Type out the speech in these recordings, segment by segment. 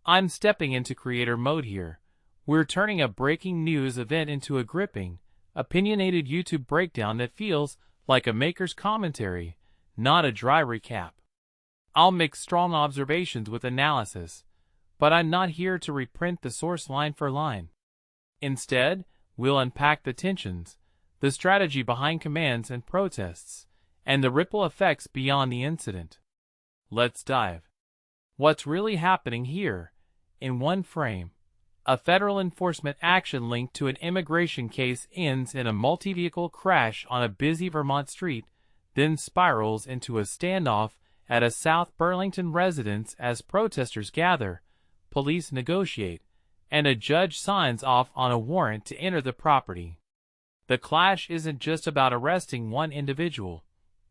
I'm stepping into creator mode here. We're turning a breaking news event into a gripping, opinionated YouTube breakdown that feels like a maker's commentary, not a dry recap. I'll mix strong observations with analysis, but I'm not here to reprint the source line for line. Instead, we'll unpack the tensions, the strategy behind commands and protests, and the ripple effects beyond the incident. Let's dive. What's really happening here? In one frame, a federal enforcement action linked to an immigration case ends in a multi-vehicle crash on a busy Vermont street, then spirals into a standoff at a South Burlington residence as protesters gather, police negotiate, and a judge signs off on a warrant to enter the property. The clash isn't just about arresting one individual.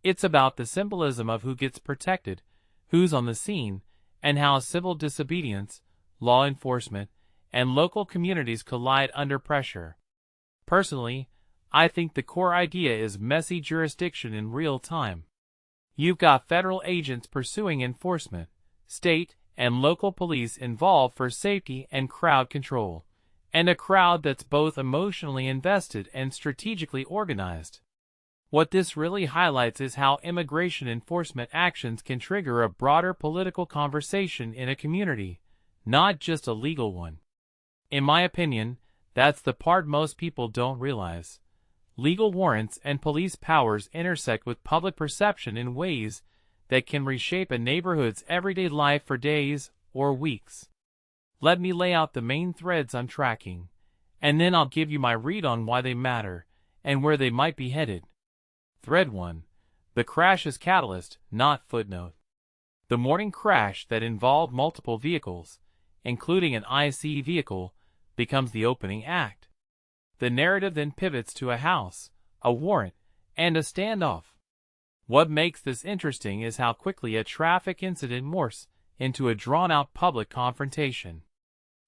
It's about the symbolism of who gets protected, who's on the scene, and how civil disobedience, law enforcement, and local communities collide under pressure. Personally, I think the core idea is messy jurisdiction in real time. You've got federal agents pursuing enforcement, state and local police involved for safety and crowd control, and a crowd that's both emotionally invested and strategically organized. What this really highlights is how immigration enforcement actions can trigger a broader political conversation in a community, not just a legal one. In my opinion, that's the part most people don't realize. Legal warrants and police powers intersect with public perception in ways that can reshape a neighborhood's everyday life for days or weeks. Let me lay out the main threads I'm tracking, and then I'll give you my read on why they matter and where they might be headed. Thread 1. The crash is catalyst, not footnote. The morning crash that involved multiple vehicles, including an IC vehicle, becomes the opening act. The narrative then pivots to a house, a warrant, and a standoff. What makes this interesting is how quickly a traffic incident morphs into a drawn-out public confrontation.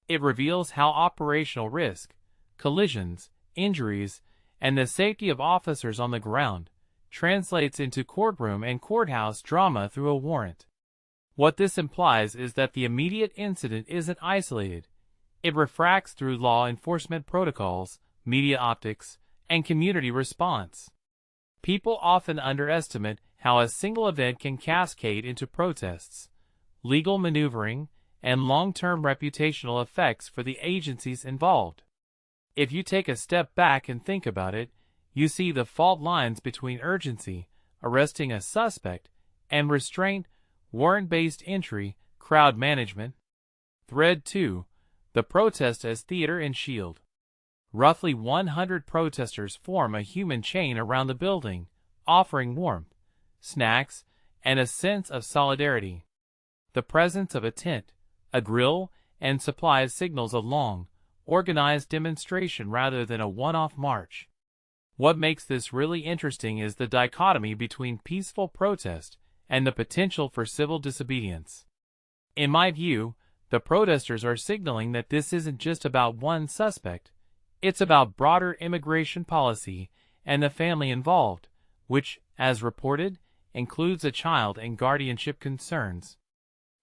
It reveals how operational risk, collisions, injuries, and the safety of officers on the ground translates into courtroom and courthouse drama through a warrant. What this implies is that the immediate incident isn't isolated. It refracts through law enforcement protocols, media optics, and community response. People often underestimate how a single event can cascade into protests, legal maneuvering, and long-term reputational effects for the agencies involved. If you take a step back and think about it, you see the fault lines between urgency, arresting a suspect, and restraint, warrant-based entry, crowd management. Thread 2. The protest as theater and shield. Roughly 100 protesters form a human chain around the building, offering warmth, snacks, and a sense of solidarity. The presence of a tent, a grill, and supplies signals a long, organized demonstration rather than a one-off march. What makes this really interesting is the dichotomy between peaceful protest and the potential for civil disobedience. In my view, the protesters are signaling that this isn't just about one suspect. It's about broader immigration policy and the family involved, which, as reported, includes a child and guardianship concerns.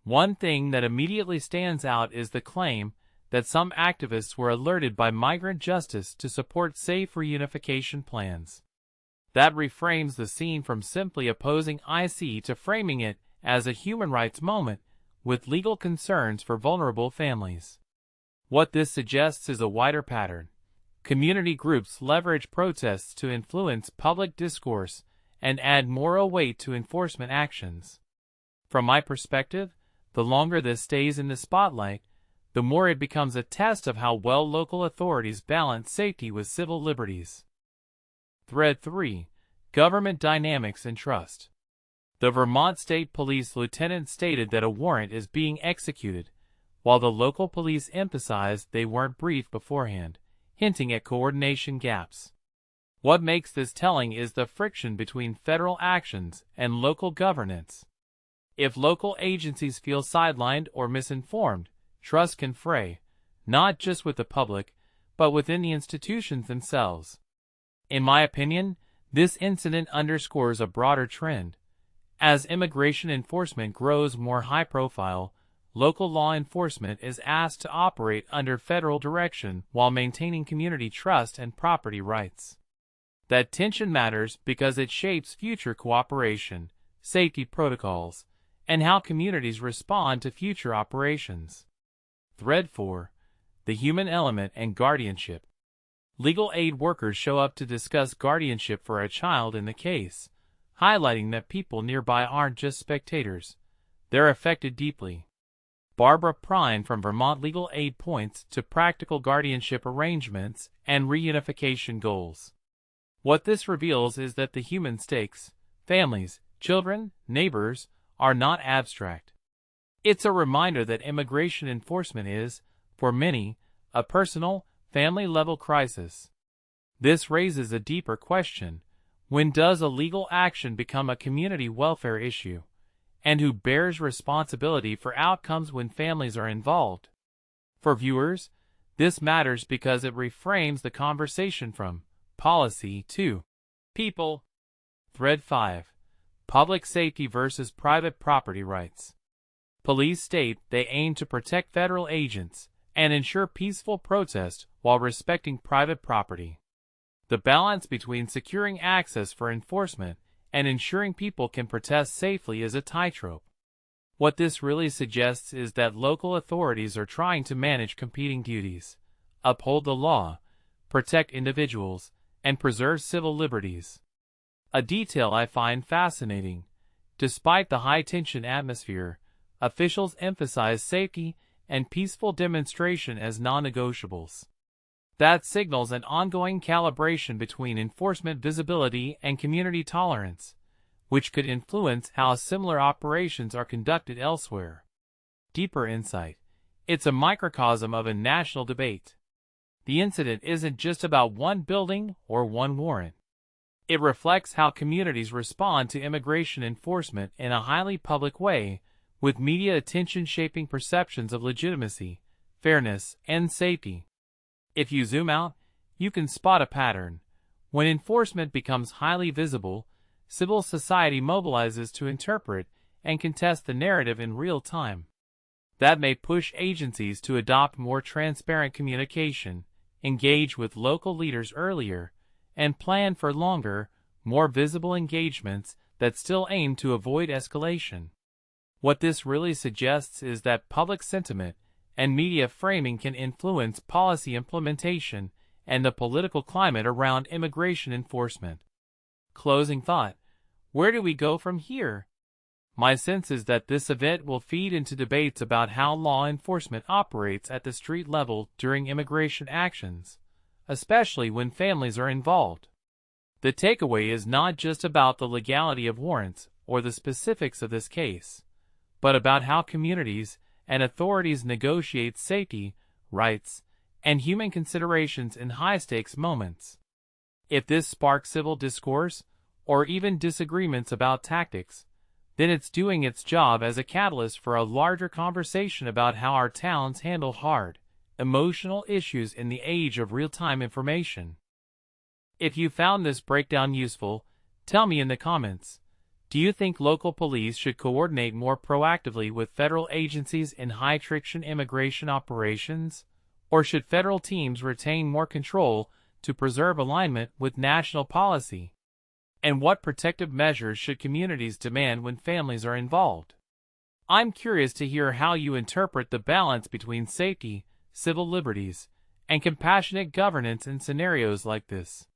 One thing that immediately stands out is the claim that some activists were alerted by migrant justice to support safe reunification plans. That reframes the scene from simply opposing IC to framing it as a human rights moment with legal concerns for vulnerable families. What this suggests is a wider pattern. Community groups leverage protests to influence public discourse and add moral weight to enforcement actions. From my perspective, the longer this stays in the spotlight, the more it becomes a test of how well local authorities balance safety with civil liberties. Thread 3. Government dynamics and trust. The Vermont State Police lieutenant stated that a warrant is being executed, while the local police emphasized they weren't briefed beforehand, hinting at coordination gaps. What makes this telling is the friction between federal actions and local governance. If local agencies feel sidelined or misinformed, trust can fray, not just with the public, but within the institutions themselves. In my opinion, this incident underscores a broader trend. As immigration enforcement grows more high-profile, local law enforcement is asked to operate under federal direction while maintaining community trust and property rights. That tension matters because it shapes future cooperation, safety protocols, and how communities respond to future operations. Thread 4. The human element and guardianship. Legal aid workers show up to discuss guardianship for a child in the case, highlighting that people nearby aren't just spectators. They're affected deeply. Barbara Prine from Vermont Legal Aid points to practical guardianship arrangements and reunification goals. What this reveals is that the human stakes, families, children, neighbors, are not abstract. It's a reminder that immigration enforcement is, for many, a personal, family-level crisis. This raises a deeper question: when does a legal action become a community welfare issue? And who bears responsibility for outcomes when families are involved? For viewers, this matters because it reframes the conversation from policy to people. Thread 5. Public safety versus private property rights. Police state they aim to protect federal agents and ensure peaceful protest while respecting private property. The balance between securing access for enforcement and ensuring people can protest safely is a tightrope. What this really suggests is that local authorities are trying to manage competing duties, uphold the law, protect individuals, and preserve civil liberties. A detail I find fascinating: despite the high-tension atmosphere, officials emphasize safety and peaceful demonstration as non-negotiables. That signals an ongoing calibration between enforcement visibility and community tolerance, which could influence how similar operations are conducted elsewhere. Deeper insight: it's a microcosm of a national debate. The incident isn't just about one building or one warrant. It reflects how communities respond to immigration enforcement in a highly public way, with media attention shaping perceptions of legitimacy, fairness, and safety. If you zoom out, you can spot a pattern. When enforcement becomes highly visible, civil society mobilizes to interpret and contest the narrative in real time. That may push agencies to adopt more transparent communication, engage with local leaders earlier, and plan for longer, more visible engagements that still aim to avoid escalation. What this really suggests is that public sentiment and media framing can influence policy implementation and the political climate around immigration enforcement. Closing thought: where do we go from here? My sense is that this event will feed into debates about how law enforcement operates at the street level during immigration actions, especially when families are involved. The takeaway is not just about the legality of warrants or the specifics of this case, but about how communities and authorities negotiate safety, rights, and human considerations in high-stakes moments. If this sparks civil discourse, or even disagreements about tactics, then it's doing its job as a catalyst for a larger conversation about how our towns handle hard, emotional issues in the age of real-time information. If you found this breakdown useful, tell me in the comments. Do you think local police should coordinate more proactively with federal agencies in high-friction immigration operations? Or should federal teams retain more control to preserve alignment with national policy? And what protective measures should communities demand when families are involved? I'm curious to hear how you interpret the balance between safety, civil liberties, and compassionate governance in scenarios like this.